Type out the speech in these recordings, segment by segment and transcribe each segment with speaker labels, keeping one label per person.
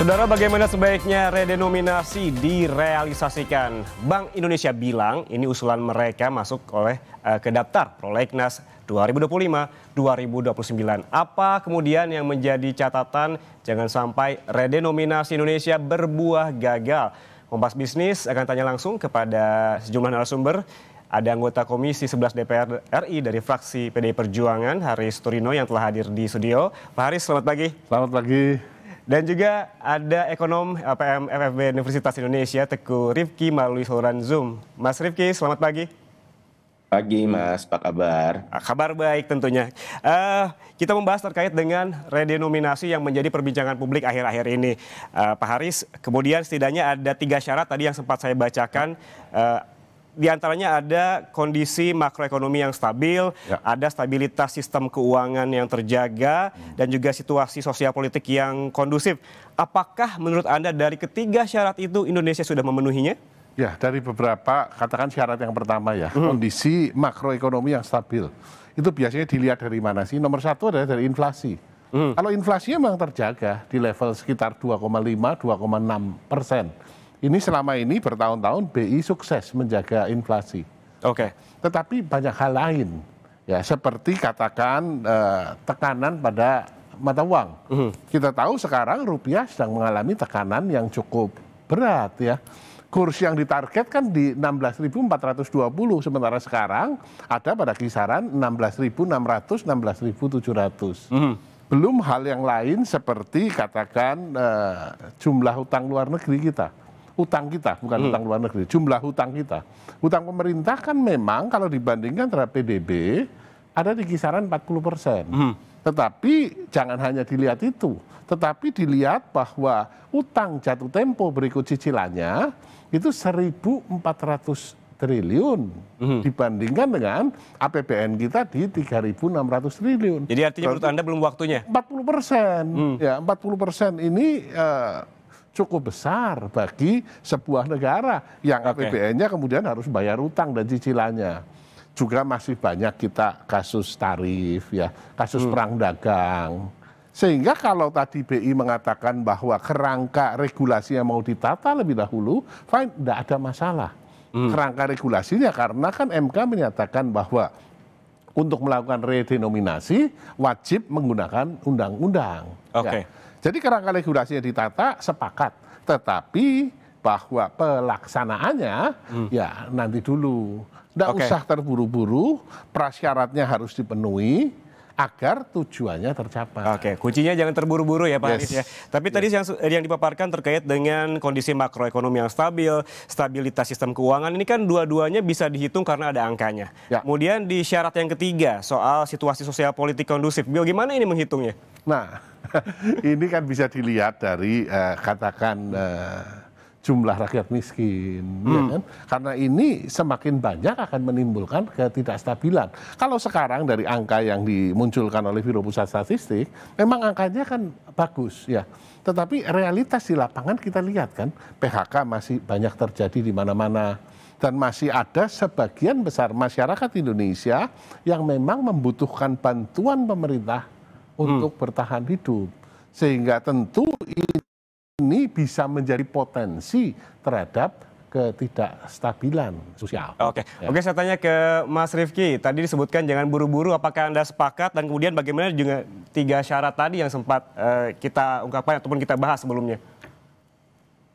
Speaker 1: Saudara, bagaimana sebaiknya redenominasi direalisasikan? Bank Indonesia bilang ini usulan mereka masuk ke daftar Prolegnas 2025-2029. Apa kemudian yang menjadi catatan jangan sampai redenominasi Indonesia berbuah gagal? Kompas Bisnis akan tanya langsung kepada sejumlah narasumber. Ada anggota Komisi 11 DPR RI dari fraksi PDI Perjuangan, Haris Turino, yang telah hadir di studio. Pak Haris, selamat pagi.
Speaker 2: Selamat pagi.
Speaker 1: Dan juga ada ekonom PM FFB Universitas Indonesia, Teguh Rifki, melalui saluran Zoom. Mas Rifki, selamat pagi.
Speaker 3: Pagi Mas, apa kabar?
Speaker 1: Kabar baik tentunya. Kita membahas terkait dengan redenominasi yang menjadi perbincangan publik akhir-akhir ini. Pak Haris, kemudian setidaknya ada 3 syarat tadi yang sempat saya bacakan. Di antaranya ada kondisi makroekonomi yang stabil, ada stabilitas sistem keuangan yang terjaga, dan juga situasi sosial politik yang kondusif. Apakah menurut Anda dari ketiga syarat itu Indonesia sudah memenuhinya?
Speaker 2: Ya, dari beberapa, katakan syarat yang pertama ya, kondisi makroekonomi yang stabil. Itu biasanya dilihat dari mana sih? Nomor satu adalah dari inflasi. Kalau inflasinya memang terjaga di level sekitar 2,5-2,6%. Ini selama ini bertahun-tahun BI sukses menjaga inflasi.
Speaker 1: Oke.
Speaker 2: Tetapi banyak hal lain, ya seperti katakan tekanan pada mata uang. Kita tahu sekarang rupiah sedang mengalami tekanan yang cukup berat ya. Kurs yang ditargetkan di 16.420, sementara sekarang ada pada kisaran 16.600, 16.700. Belum hal yang lain seperti katakan jumlah hutang luar negeri kita. Utang kita, bukan utang luar negeri, jumlah hutang kita. Hutang pemerintah kan memang kalau dibandingkan terhadap PDB ada di kisaran 40%. Tetapi jangan hanya dilihat itu, tetapi dilihat bahwa utang jatuh tempo berikut cicilannya itu 1.400 triliun dibandingkan dengan APBN kita di 3.600 triliun.
Speaker 1: Jadi artinya menurut Anda belum waktunya?
Speaker 2: 40%. Ya, 40% ini cukup besar bagi sebuah negara yang APBN-nya kemudian harus bayar utang dan cicilannya. Juga masih banyak kita kasus tarif, ya, kasus perang dagang. Sehingga kalau tadi BI mengatakan bahwa kerangka regulasi yang mau ditata lebih dahulu, fine, tidak ada masalah. Kerangka regulasinya karena kan MK menyatakan bahwa untuk melakukan redenominasi wajib menggunakan undang-undang. Ya. Jadi kerangka regulasinya ditata, sepakat. Tetapi bahwa pelaksanaannya ya nanti dulu. Tidak usah terburu-buru, prasyaratnya harus dipenuhi agar tujuannya tercapai.
Speaker 1: Kuncinya jangan terburu-buru ya Pak Haris ya. Tapi tadi yang dipaparkan terkait dengan kondisi makroekonomi yang stabil, stabilitas sistem keuangan, ini kan dua-duanya bisa dihitung karena ada angkanya. Kemudian di syarat yang ketiga soal situasi sosial politik kondusif, bagaimana ini menghitungnya?
Speaker 2: Nah, ini kan bisa dilihat dari katakan jumlah rakyat miskin, ya kan? Karena ini semakin banyak akan menimbulkan ketidakstabilan. Kalau sekarang dari angka yang dimunculkan oleh Biro Pusat Statistik, memang angkanya kan bagus ya. Tetapi realitas di lapangan kita lihat kan, PHK masih banyak terjadi di mana-mana. Dan masih ada sebagian besar masyarakat Indonesia yang memang membutuhkan bantuan pemerintah untuk bertahan hidup. Sehingga tentu ini bisa menjadi potensi terhadap ketidakstabilan sosial.
Speaker 1: Oke, saya tanya ke Mas Rifki. Tadi disebutkan jangan buru-buru, apakah Anda sepakat? Dan kemudian bagaimana juga 3 syarat tadi yang sempat kita ungkapkan ataupun kita bahas sebelumnya?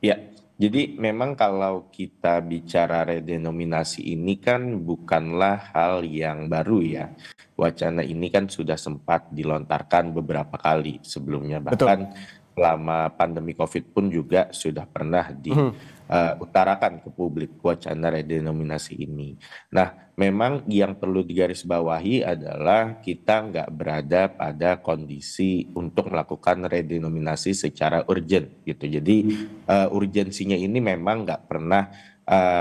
Speaker 3: Ya, jadi memang kalau kita bicara redenominasi ini kan bukanlah hal yang baru ya. Wacana ini kan sudah sempat dilontarkan beberapa kali sebelumnya. Bahkan selama pandemi COVID pun juga sudah pernah diutarakan ke publik wacana redenominasi ini. Nah, memang yang perlu digarisbawahi adalah kita nggak berada pada kondisi untuk melakukan redenominasi secara urgent gitu. Jadi urgensinya ini memang nggak pernah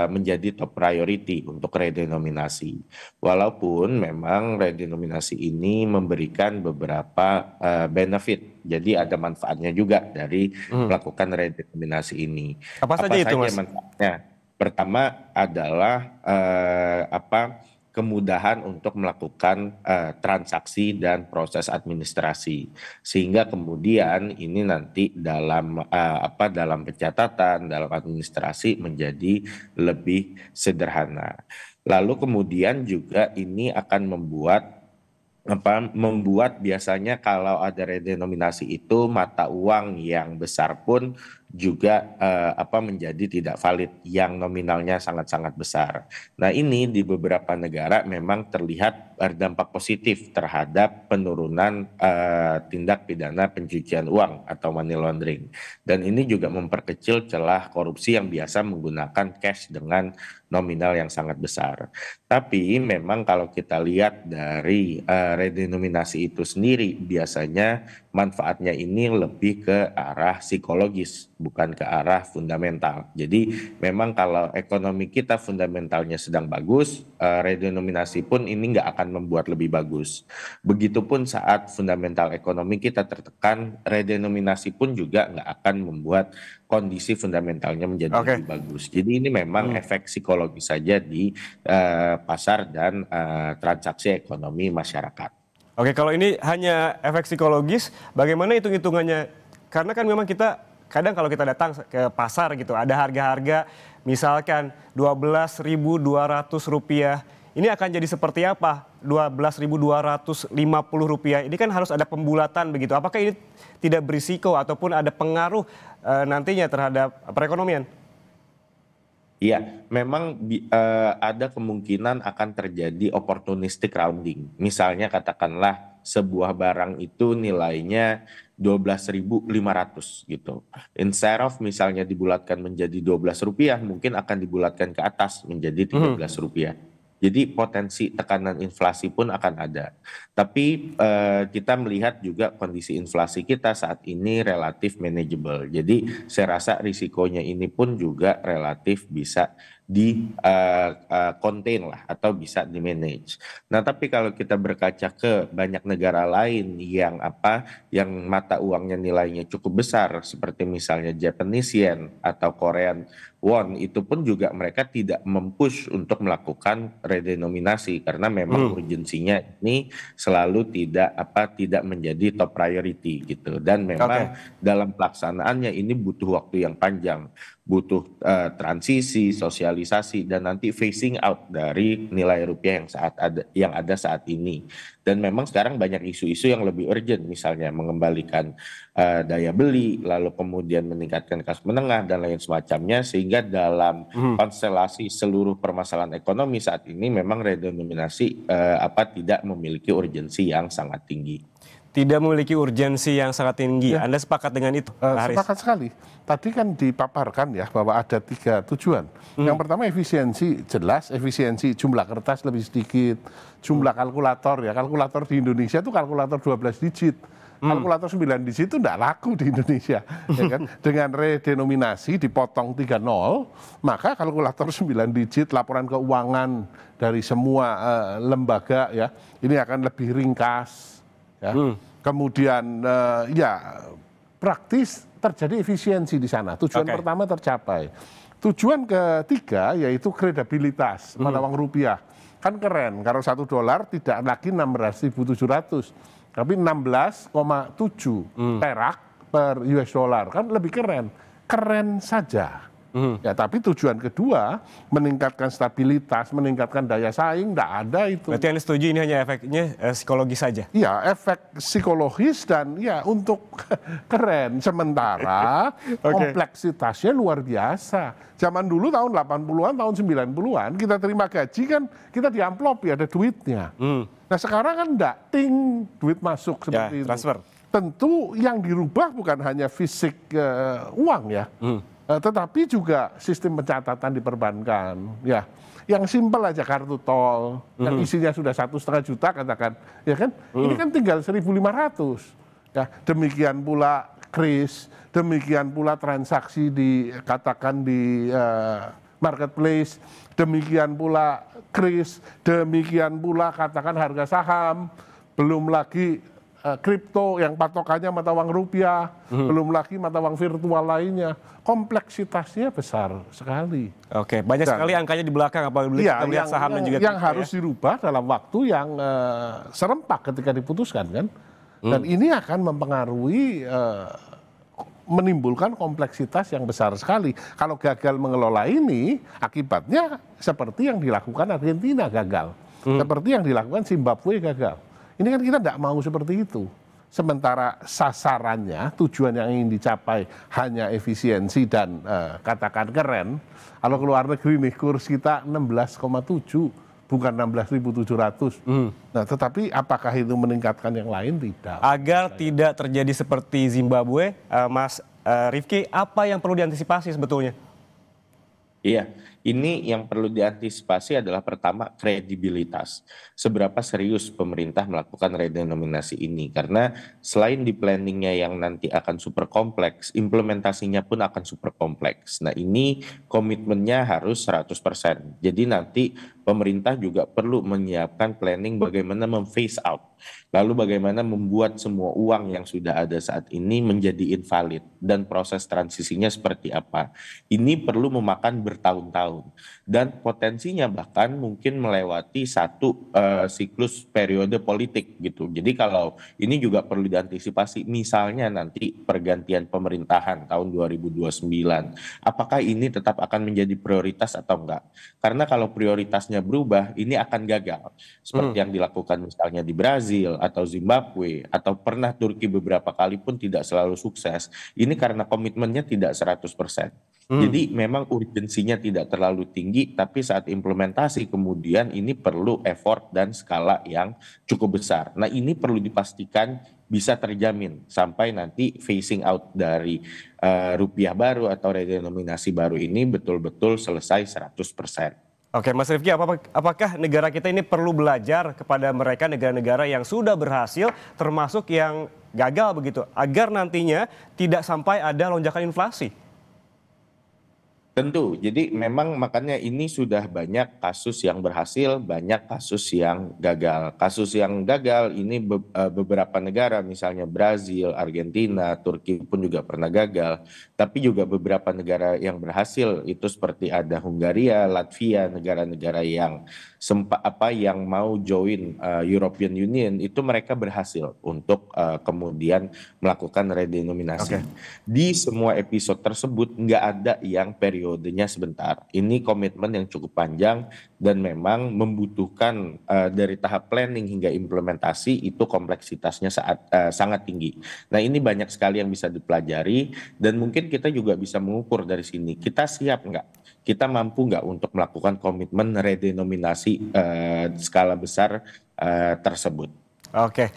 Speaker 3: menjadi top priority untuk redenominasi. Walaupun memang redenominasi ini memberikan beberapa benefit. Jadi ada manfaatnya juga dari melakukan redenominasi ini.
Speaker 1: Apa saja itu, Mas?
Speaker 3: Manfaatnya? Pertama adalah kemudahan untuk melakukan transaksi dan proses administrasi, sehingga kemudian ini nanti dalam pencatatan, dalam administrasi menjadi lebih sederhana. Lalu kemudian juga ini akan membuat biasanya kalau ada redenominasi itu mata uang yang besar pun juga menjadi tidak valid, yang nominalnya sangat-sangat besar. Nah, ini di beberapa negara memang terlihat berdampak positif terhadap penurunan tindak pidana pencucian uang atau money laundering. Dan ini juga memperkecil celah korupsi yang biasa menggunakan cash dengan nominal yang sangat besar. Tapi memang kalau kita lihat dari redenominasi itu sendiri, biasanya manfaatnya ini lebih ke arah psikologis, bukan ke arah fundamental. Jadi memang kalau ekonomi kita fundamentalnya sedang bagus, redenominasi pun ini nggak akan membuat lebih bagus. Begitupun saat fundamental ekonomi kita tertekan, redenominasi pun juga nggak akan membuat kondisi fundamentalnya menjadi lebih bagus. Jadi ini memang efek psikologis saja di pasar dan transaksi ekonomi masyarakat.
Speaker 1: Oke, kalau ini hanya efek psikologis, bagaimana hitung-hitungannya? Karena kan memang kita kadang kalau kita datang ke pasar gitu, ada harga-harga misalkan Rp12.200. Ini akan jadi seperti apa? Rp12.250. Ini kan harus ada pembulatan begitu. Apakah ini tidak berisiko ataupun ada pengaruh nantinya terhadap perekonomian?
Speaker 3: Iya, memang ada kemungkinan akan terjadi opportunistic rounding. Misalnya katakanlah sebuah barang itu nilainya 12.500 gitu. Instead of misalnya dibulatkan menjadi Rp12, mungkin akan dibulatkan ke atas menjadi Rp13. Jadi potensi tekanan inflasi pun akan ada. Tapi kita melihat juga kondisi inflasi kita saat ini relatif manageable. Jadi saya rasa risikonya ini pun juga relatif bisa di contain lah atau bisa di manage. Nah, tapi kalau kita berkaca ke banyak negara lain yang mata uangnya nilainya cukup besar seperti misalnya Japanese yen atau Korean won, itu pun juga mereka tidak mempush untuk melakukan redenominasi karena memang urgensinya ini selalu tidak menjadi top priority gitu, dan memang dalam pelaksanaannya ini butuh waktu yang panjang, butuh transisi, sosialisasi, dan nanti phasing out dari nilai rupiah yang ada saat ini. Dan memang sekarang banyak isu-isu yang lebih urgent, misalnya mengembalikan daya beli, lalu kemudian meningkatkan kelas menengah dan lain semacamnya, sehingga dalam konstelasi seluruh permasalahan ekonomi saat ini memang redenominasi tidak memiliki urgensi yang sangat tinggi.
Speaker 1: Tidak memiliki urgensi yang sangat tinggi. Ya. Anda sepakat dengan itu, Pak Haris?
Speaker 2: Sepakat sekali. Tadi kan dipaparkan ya bahwa ada 3 tujuan. Yang pertama efisiensi, jelas efisiensi, jumlah kertas lebih sedikit, jumlah kalkulator ya. Kalkulator di Indonesia itu kalkulator 12 digit. Kalkulator 9 digit itu tidak laku di Indonesia. Ya kan? Dengan redenominasi dipotong 3 nol, maka kalkulator 9 digit, laporan keuangan dari semua lembaga ya, ini akan lebih ringkas. Ya. Kemudian praktis terjadi efisiensi di sana. Tujuan pertama tercapai. Tujuan ketiga yaitu kredibilitas mata uang rupiah. Kan keren kalau $1 tidak lagi 16.700, tapi 16,7 perak per US dollar, kan lebih keren. Keren saja. Ya, tapi tujuan kedua meningkatkan stabilitas, meningkatkan daya saing, tidak ada itu.
Speaker 1: Berarti Anda setuju ini hanya efeknya psikologis saja?
Speaker 2: Iya, efek psikologis dan ya untuk keren. Sementara kompleksitasnya luar biasa. Zaman dulu tahun 80-an, tahun 90-an kita terima gaji kan kita di amplop ya ada duitnya. Nah sekarang kan enggak, ting duit masuk seperti itu.
Speaker 1: Transfer.
Speaker 2: Tentu yang dirubah bukan hanya fisik uang ya. Tetapi juga sistem pencatatan diperbankan, ya. Yang simpel aja kartu tol, yang isinya sudah 1,5 juta katakan, ya kan? Ini kan tinggal 1.500. Ya, demikian pula kris, demikian pula transaksi dikatakan di marketplace, demikian pula kris, demikian pula katakan harga saham, belum lagi kripto yang patokannya mata uang rupiah, belum lagi mata uang virtual lainnya. Kompleksitasnya besar sekali.
Speaker 1: Oke, banyak sekali angkanya di belakang apabila kita melihat saham dan juga
Speaker 2: yang
Speaker 1: kripto,
Speaker 2: harus dirubah dalam waktu yang serempak ketika diputuskan kan. Dan ini akan mempengaruhi menimbulkan kompleksitas yang besar sekali. Kalau gagal mengelola ini, akibatnya seperti yang dilakukan Argentina gagal. Seperti yang dilakukan Zimbabwe gagal. Ini kan kita tidak mau seperti itu. Sementara sasarannya, tujuan yang ingin dicapai hanya efisiensi dan katakan keren. Kalau keluar negeri nih, kurs kita 16,7. Bukan 16.700. Nah, tetapi apakah itu meningkatkan yang lain? Tidak.
Speaker 1: Agar tidak terjadi seperti Zimbabwe, Mas Rifki, apa yang perlu diantisipasi sebetulnya?
Speaker 3: Iya, ini yang perlu diantisipasi adalah pertama kredibilitas. Seberapa serius pemerintah melakukan redenominasi ini? Karena selain di planningnya yang nanti akan super kompleks, implementasinya pun akan super kompleks. Nah ini komitmennya harus 100%. Jadi nanti pemerintah juga perlu menyiapkan planning bagaimana memphase out. Lalu bagaimana membuat semua uang yang sudah ada saat ini menjadi invalid. Dan proses transisinya seperti apa. Ini perlu memakan bertahun-tahun. Dan potensinya bahkan mungkin melewati satu siklus periode politik gitu. Jadi kalau ini juga perlu diantisipasi. Misalnya nanti pergantian pemerintahan tahun 2029. Apakah ini tetap akan menjadi prioritas atau enggak? Karena kalau prioritasnya berubah, ini akan gagal. Seperti yang dilakukan misalnya di Brazil atau Zimbabwe, atau pernah Turki beberapa kali pun tidak selalu sukses. Ini karena komitmennya tidak 100%. Jadi memang urgensinya tidak terlalu tinggi, tapi saat implementasi kemudian ini perlu effort dan skala yang cukup besar. Nah ini perlu dipastikan bisa terjamin sampai nanti phasing out dari rupiah baru atau redenominasi baru ini betul-betul selesai 100%.
Speaker 1: Oke, Mas Rifki, apakah negara kita ini perlu belajar kepada mereka negara-negara yang sudah berhasil, termasuk yang gagal begitu, agar nantinya tidak sampai ada lonjakan inflasi?
Speaker 3: Tentu, jadi memang makanya ini sudah banyak kasus yang berhasil, banyak kasus yang gagal. Kasus yang gagal ini beberapa negara, misalnya Brazil, Argentina, Turki pun juga pernah gagal. Tapi juga beberapa negara yang berhasil itu seperti ada Hungaria, Latvia, negara-negara yang yang mau join European Union itu mereka berhasil untuk kemudian melakukan redenominasi. Di semua episode tersebut nggak ada yang periodenya sebentar. Ini komitmen yang cukup panjang dan memang membutuhkan dari tahap planning hingga implementasi itu kompleksitasnya sangat tinggi. Nah ini banyak sekali yang bisa dipelajari dan mungkin kita juga bisa mengukur dari sini. Kita siap nggak? Kita mampu nggak untuk melakukan komitmen redenominasi skala besar tersebut?
Speaker 1: Oke,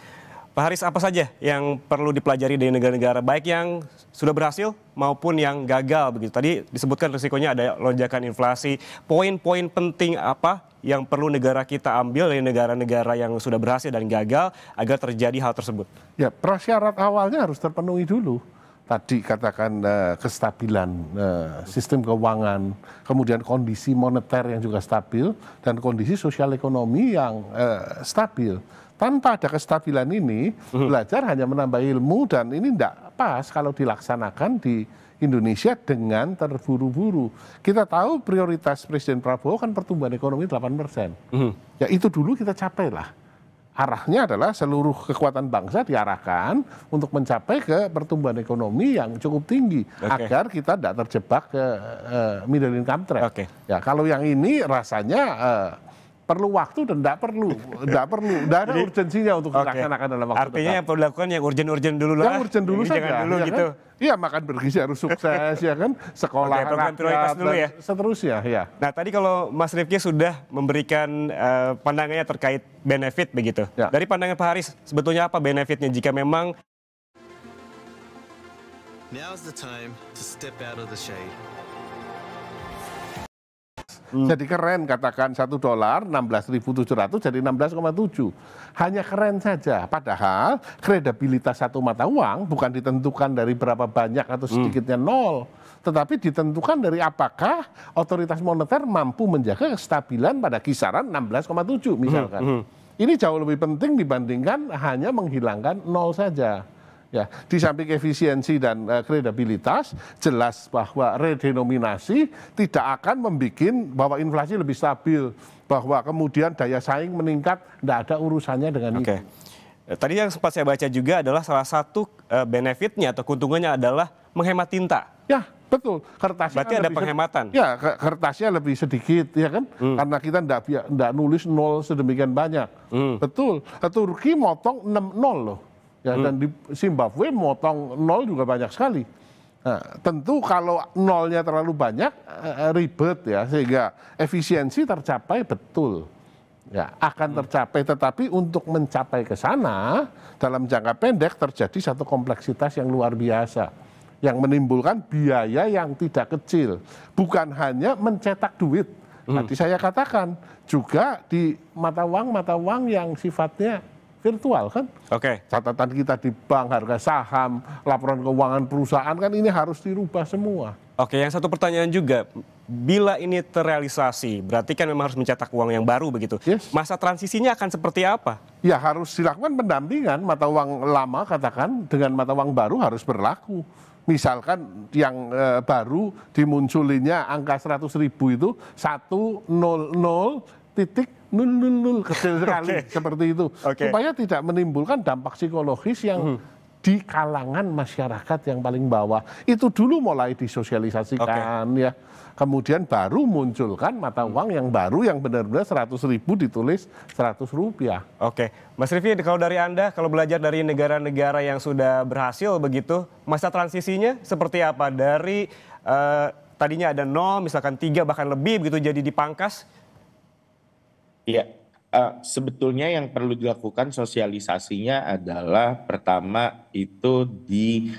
Speaker 1: Pak Haris, apa saja yang perlu dipelajari dari negara-negara baik yang sudah berhasil maupun yang gagal begitu? Tadi disebutkan risikonya ada lonjakan inflasi. Poin-poin penting apa yang perlu negara kita ambil dari negara-negara yang sudah berhasil dan gagal agar terjadi hal tersebut?
Speaker 2: Ya, prasyarat awalnya harus terpenuhi dulu. Tadi katakan kestabilan sistem keuangan, kemudian kondisi moneter yang juga stabil, dan kondisi sosial ekonomi yang stabil. Tanpa ada kestabilan ini, belajar hanya menambah ilmu dan ini tidak pas kalau dilaksanakan di Indonesia dengan terburu-buru. Kita tahu prioritas Presiden Prabowo kan pertumbuhan ekonomi 8%. Ya itu dulu kita capai lah. Arahnya adalah seluruh kekuatan bangsa diarahkan untuk mencapai ke pertumbuhan ekonomi yang cukup tinggi agar kita tidak terjebak ke middle income trap. Ya kalau yang ini rasanya perlu waktu dan tidak ada urgensinya untuk dilaksanakan dalam waktu
Speaker 1: Artinya
Speaker 2: dekat.
Speaker 1: yang perlu dilakukan yang urgen-urgen dulu lah.
Speaker 2: Yang urgen dulu saja.
Speaker 1: Jangan dulu
Speaker 2: ya
Speaker 1: gitu.
Speaker 2: Kan? Iya, makan bergizi harus sukses ya kan, sekolah
Speaker 1: prioritas dulu ya.
Speaker 2: Seterusnya ya.
Speaker 1: Nah tadi kalau Mas Rifki sudah memberikan pandangannya terkait benefit begitu.
Speaker 2: Ya.
Speaker 1: Dari pandangan Pak Haris, sebetulnya apa benefitnya jika memang
Speaker 4: Now's the time to step out of the shade.
Speaker 2: Jadi keren katakan $1 16.700 jadi 16,7. Hanya keren saja. Padahal kredibilitas satu mata uang bukan ditentukan dari berapa banyak atau sedikitnya nol. Tetapi ditentukan dari apakah otoritas moneter mampu menjaga kestabilan pada kisaran 16,7 misalkan. Ini jauh lebih penting dibandingkan hanya menghilangkan nol saja. Ya, di samping efisiensi dan kredibilitas, jelas bahwa redenominasi tidak akan membuat bahwa inflasi lebih stabil, bahwa kemudian daya saing meningkat, tidak ada urusannya dengan itu.
Speaker 1: Tadi yang sempat saya baca juga adalah salah satu benefitnya atau keuntungannya adalah menghemat tinta.
Speaker 2: Ya, betul. Kertasnya
Speaker 1: berarti ada penghematan.
Speaker 2: Ya, kertasnya lebih sedikit, ya kan? Karena kita tidak nulis nol sedemikian banyak. Betul. Turki motong 6 nol loh. Ya, dan di Zimbabwe motong nol juga banyak sekali. Nah, tentu kalau nolnya terlalu banyak ribet ya, sehingga efisiensi tercapai betul. Ya, akan tercapai, tetapi untuk mencapai ke sana dalam jangka pendek terjadi satu kompleksitas yang luar biasa yang menimbulkan biaya yang tidak kecil. Bukan hanya mencetak duit. Tadi saya katakan juga di mata uang yang sifatnya virtual kan. Catatan kita di bank, harga saham, laporan keuangan perusahaan kan ini harus dirubah semua.
Speaker 1: Yang satu pertanyaan juga, bila ini terrealisasi, berarti kan memang harus mencetak uang yang baru begitu. Masa transisinya akan seperti apa?
Speaker 2: Ya harus dilakukan pendampingan, mata uang lama katakan dengan mata uang baru harus berlaku. Misalkan yang baru dimunculinya angka 100.000 itu 100,000 kecil sekali seperti itu. Supaya tidak menimbulkan dampak psikologis yang di kalangan masyarakat yang paling bawah. Itu dulu mulai disosialisasikan ya. Kemudian baru munculkan mata uang yang baru yang benar-benar 100.000 ditulis Rp100.
Speaker 1: Mas Rifki, kalau dari Anda, kalau belajar dari negara-negara yang sudah berhasil begitu, masa transisinya seperti apa? Dari tadinya ada 0, misalkan 3 bahkan lebih begitu jadi dipangkas?
Speaker 3: Iya, sebetulnya yang perlu dilakukan sosialisasinya adalah pertama itu di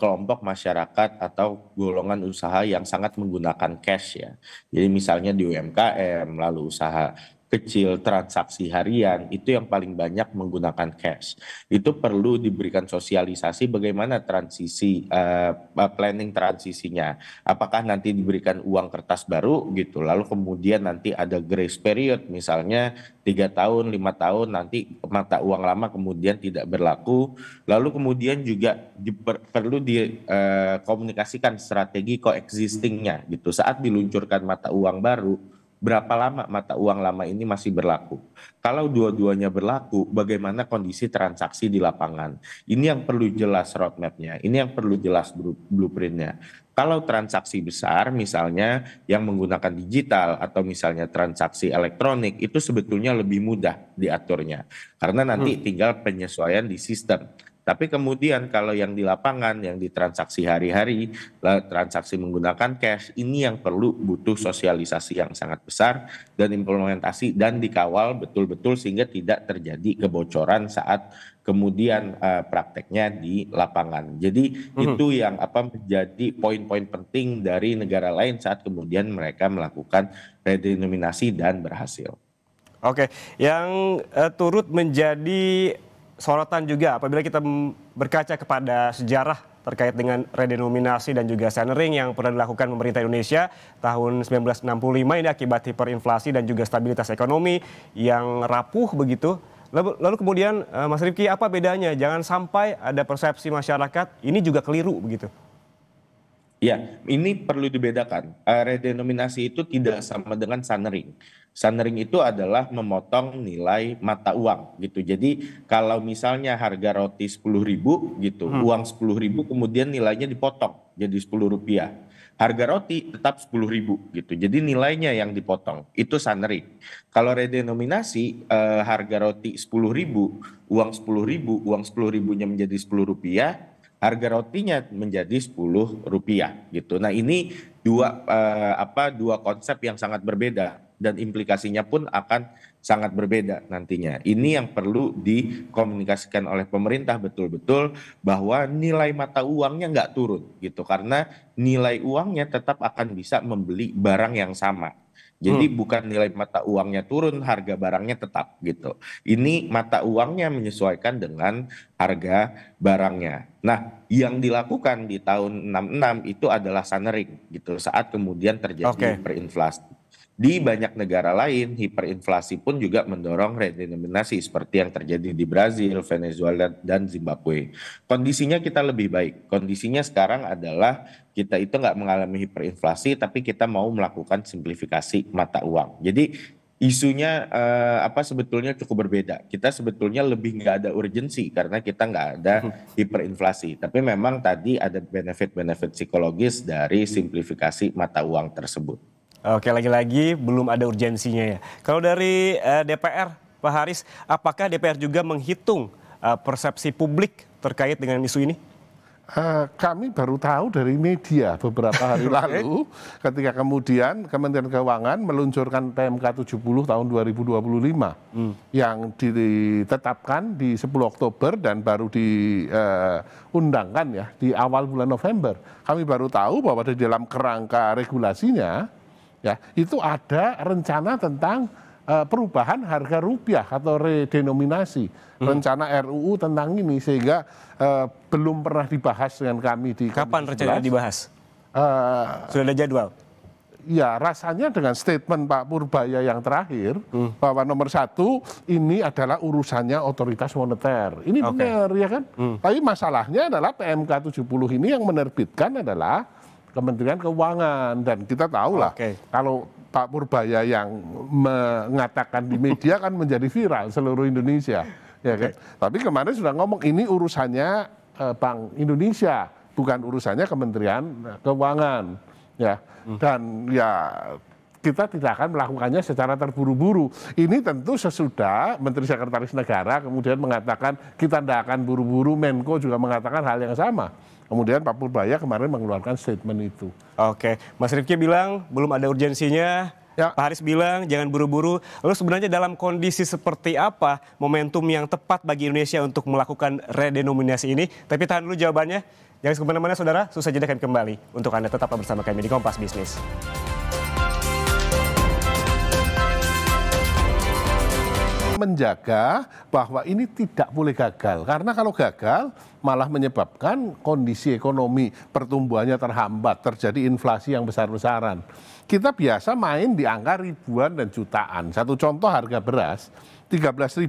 Speaker 3: kelompok masyarakat atau golongan usaha yang sangat menggunakan cash ya. Jadi misalnya di UMKM, lalu usaha kecil, transaksi harian, itu yang paling banyak menggunakan cash. Itu perlu diberikan sosialisasi bagaimana transisi, planning transisinya. Apakah nanti diberikan uang kertas baru gitu, lalu kemudian nanti ada grace period, misalnya 3 tahun, 5 tahun, nanti mata uang lama kemudian tidak berlaku. Lalu kemudian juga perlu dikomunikasikan strategi coexistingnya gitu. Saat diluncurkan mata uang baru, berapa lama mata uang lama ini masih berlaku? Kalau dua-duanya berlaku, bagaimana kondisi transaksi di lapangan? Ini yang perlu jelas roadmap-nya, ini yang perlu jelas blueprint-nya. Kalau transaksi besar misalnya yang menggunakan digital atau misalnya transaksi elektronik, itu sebetulnya lebih mudah diaturnya. Karena nanti tinggal penyesuaian di sistem. Tapi kemudian kalau yang di lapangan, yang di transaksi hari-hari, transaksi menggunakan cash, ini yang butuh sosialisasi yang sangat besar dan implementasi dan dikawal betul-betul sehingga tidak terjadi kebocoran saat kemudian prakteknya di lapangan. Jadi itu yang menjadi poin-poin penting dari negara lain saat kemudian mereka melakukan redenominasi dan berhasil.
Speaker 1: Yang turut menjadi sorotan juga apabila kita berkaca kepada sejarah terkait dengan redenominasi dan juga centering yang pernah dilakukan pemerintah Indonesia tahun 1965 ini akibat hiperinflasi dan juga stabilitas ekonomi yang rapuh begitu. Lalu kemudian Mas Rifki, apa bedanya? Jangan sampai ada persepsi masyarakat ini juga keliru begitu.
Speaker 3: Ya, ini perlu dibedakan. Redenominasi itu tidak sama dengan sunering. Sunering itu adalah memotong nilai mata uang gitu. Jadi kalau misalnya harga roti 10.000 gitu, uang 10.000 kemudian nilainya dipotong jadi Rp10. Harga roti tetap 10.000 gitu. Jadi nilainya yang dipotong. Itu sunering. Kalau redenominasi harga roti 10.000, uang 10.000, uang 10.000-nya menjadi Rp10, harga rotinya menjadi Rp10 gitu. Nah, ini dua konsep yang sangat berbeda dan implikasinya pun akan sangat berbeda nantinya. Ini yang perlu dikomunikasikan oleh pemerintah betul-betul bahwa nilai mata uangnya nggak turun gitu, karena nilai uangnya tetap akan bisa membeli barang yang sama. Jadi bukan nilai mata uangnya turun, harga barangnya tetap gitu. Ini mata uangnya menyesuaikan dengan harga barangnya. Nah, yang dilakukan di tahun 66 itu adalah sunering gitu, saat kemudian terjadi hiperinflasi. Di banyak negara lain, hiperinflasi pun juga mendorong redenominasi seperti yang terjadi di Brazil, Venezuela, dan Zimbabwe. Kondisinya kita lebih baik. Kondisinya sekarang adalah kita itu nggak mengalami hiperinflasi, tapi kita mau melakukan simplifikasi mata uang. Jadi isunya sebetulnya cukup berbeda. Kita sebetulnya lebih nggak ada urgensi karena kita nggak ada hiperinflasi. Tapi memang tadi ada benefit-benefit psikologis dari simplifikasi mata uang tersebut.
Speaker 1: Oke, lagi-lagi belum ada urgensinya ya. Kalau dari DPR, Pak Haris, apakah DPR juga menghitung persepsi publik terkait dengan isu ini?
Speaker 2: Kami baru tahu dari media beberapa hari lalu ketika kemudian Kementerian Keuangan meluncurkan PMK 70 tahun 2025 yang ditetapkan di 10 Oktober dan baru diundangkan ya di awal bulan November. Kami baru tahu bahwa di dalam kerangka regulasinya ya itu ada rencana tentang perubahan harga rupiah atau redenominasi, rencana RUU tentang ini sehingga belum pernah dibahas dengan kami di
Speaker 1: Kapan rencananya dibahas? Sudah ada jadwal?
Speaker 2: Ya rasanya dengan statement Pak Purbaya yang terakhir bahwa nomor 1 ini adalah urusannya otoritas moneter. Ini benar ya kan? Tapi masalahnya adalah PMK 70 ini yang menerbitkan adalah Kementerian Keuangan dan kita tahu lah kalau Pak Purbaya yang mengatakan di media kan menjadi viral seluruh Indonesia ya kan. Tapi kemarin sudah ngomong ini urusannya Bank Indonesia bukan urusannya Kementerian Keuangan ya. Dan ya kita tidak akan melakukannya secara terburu-buru. Ini tentu sesudah Menteri Sekretaris Negara kemudian mengatakan kita tidak akan buru-buru, Menko juga mengatakan hal yang sama. Kemudian Pak Purbaya kemarin mengeluarkan statement itu.
Speaker 1: Oke, Mas Rifki bilang belum ada urgensinya, Pak Haris bilang jangan buru-buru. Lalu sebenarnya dalam kondisi seperti apa momentum yang tepat bagi Indonesia untuk melakukan redenominasi ini? Tapi tahan dulu jawabannya. Jangan kemana-mana saudara, susah jadi akan kembali. Untuk Anda tetap bersama kami di Kompas Bisnis.
Speaker 2: Menjaga bahwa ini tidak boleh gagal karena kalau gagal malah menyebabkan kondisi ekonomi pertumbuhannya terhambat, terjadi inflasi yang besar-besaran. Kita biasa main di angka ribuan dan jutaan. Satu contoh harga beras 13.200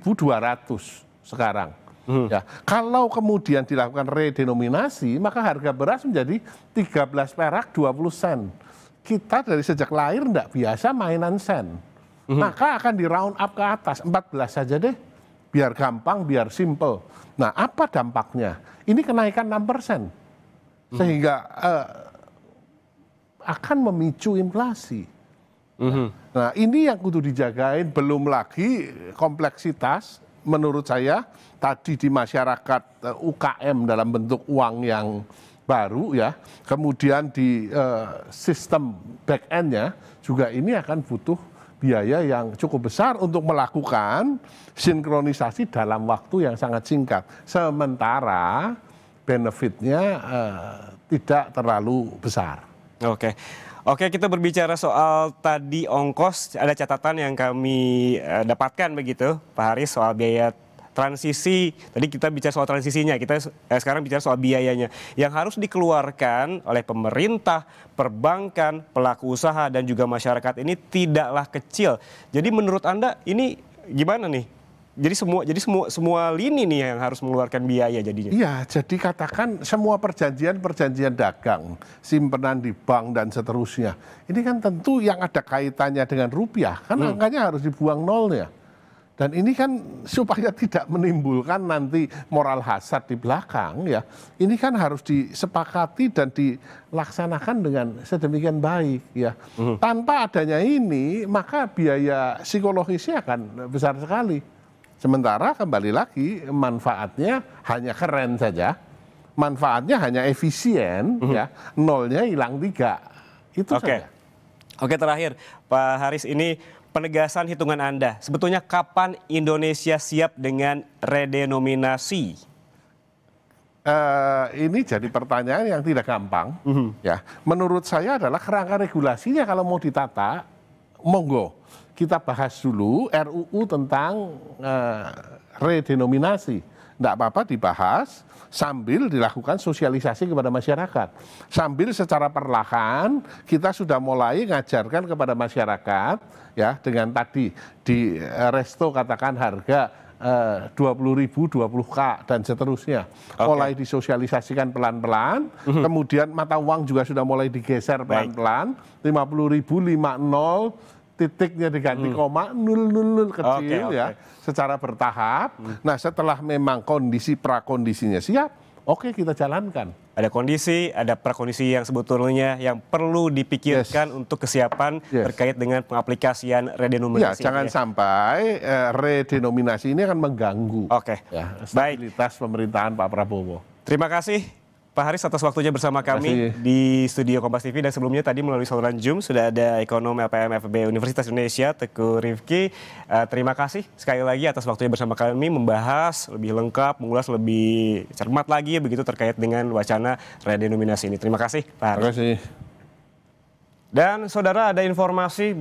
Speaker 2: sekarang. Ya, kalau kemudian dilakukan redenominasi maka harga beras menjadi 13 perak 20 sen. Kita dari sejak lahir tidak biasa mainan sen. Maka akan di round up ke atas 14 saja deh biar gampang, biar simple. Nah apa dampaknya? Ini kenaikan 6% sehingga akan memicu inflasi. Nah ini yang kudu dijagain, belum lagi kompleksitas menurut saya tadi di masyarakat UKM dalam bentuk uang yang baru ya, kemudian di sistem back end-nya juga ini akan butuh biaya yang cukup besar untuk melakukan sinkronisasi dalam waktu yang sangat singkat. Sementara benefitnya tidak terlalu besar.
Speaker 1: Oke, kita berbicara soal tadi ongkos, ada catatan yang kami dapatkan begitu, Pak Haris, soal biaya transisi. Tadi kita bicara soal transisinya, kita sekarang bicara soal biayanya yang harus dikeluarkan oleh pemerintah, perbankan, pelaku usaha dan juga masyarakat ini tidaklah kecil. Jadi menurut Anda ini gimana nih? Jadi semua lini nih yang harus mengeluarkan biaya jadinya.
Speaker 2: Iya, jadi katakan semua perjanjian dagang, simpanan di bank dan seterusnya. Ini kan tentu yang ada kaitannya dengan rupiah, kan angkanya harus dibuang nolnya. Dan ini kan supaya tidak menimbulkan nanti moral hasad di belakang ya. Ini kan harus disepakati dan dilaksanakan dengan sedemikian baik ya. Tanpa adanya ini maka biaya psikologisnya akan besar sekali. Sementara kembali lagi manfaatnya hanya keren saja. Manfaatnya hanya efisien ya. Nolnya hilang 3. Itu saja.
Speaker 1: Oke, terakhir Pak Haris, ini penegasan hitungan Anda, sebetulnya kapan Indonesia siap dengan redenominasi?
Speaker 2: Ini jadi pertanyaan yang tidak gampang. Ya, menurut saya adalah kerangka regulasinya kalau mau ditata, monggo kita bahas dulu RUU tentang redenominasi. tidak apa-apa dibahas sambil dilakukan sosialisasi kepada masyarakat. Sambil secara perlahan kita sudah mulai ngajarkan kepada masyarakat ya dengan tadi di resto katakan harga 20.000, 20K dan seterusnya. Mulai disosialisasikan pelan-pelan, kemudian mata uang juga sudah mulai digeser pelan-pelan, 50.000, 50 titiknya diganti koma, 000 kecil ya, secara bertahap. Nah setelah memang kondisi prakondisinya siap, oke kita jalankan.
Speaker 1: Ada kondisi, ada prakondisi yang sebetulnya yang perlu dipikirkan untuk kesiapan terkait dengan pengaplikasian redenominasi.
Speaker 2: Ya, jangan sampai redenominasi ini akan mengganggu stabilitas pemerintahan Pak Prabowo.
Speaker 1: Terima kasih Pak Haris atas waktunya bersama kami di studio Kompas TV, dan sebelumnya tadi melalui saluran Zoom sudah ada ekonom LPM FEB Universitas Indonesia Teguh Rifki. Terima kasih sekali lagi atas waktunya bersama kami membahas lebih lengkap, mengulas lebih cermat lagi begitu terkait dengan wacana redenominasi ini. Terima kasih Pak Haris.
Speaker 2: Terima kasih.
Speaker 1: Dan saudara, ada informasi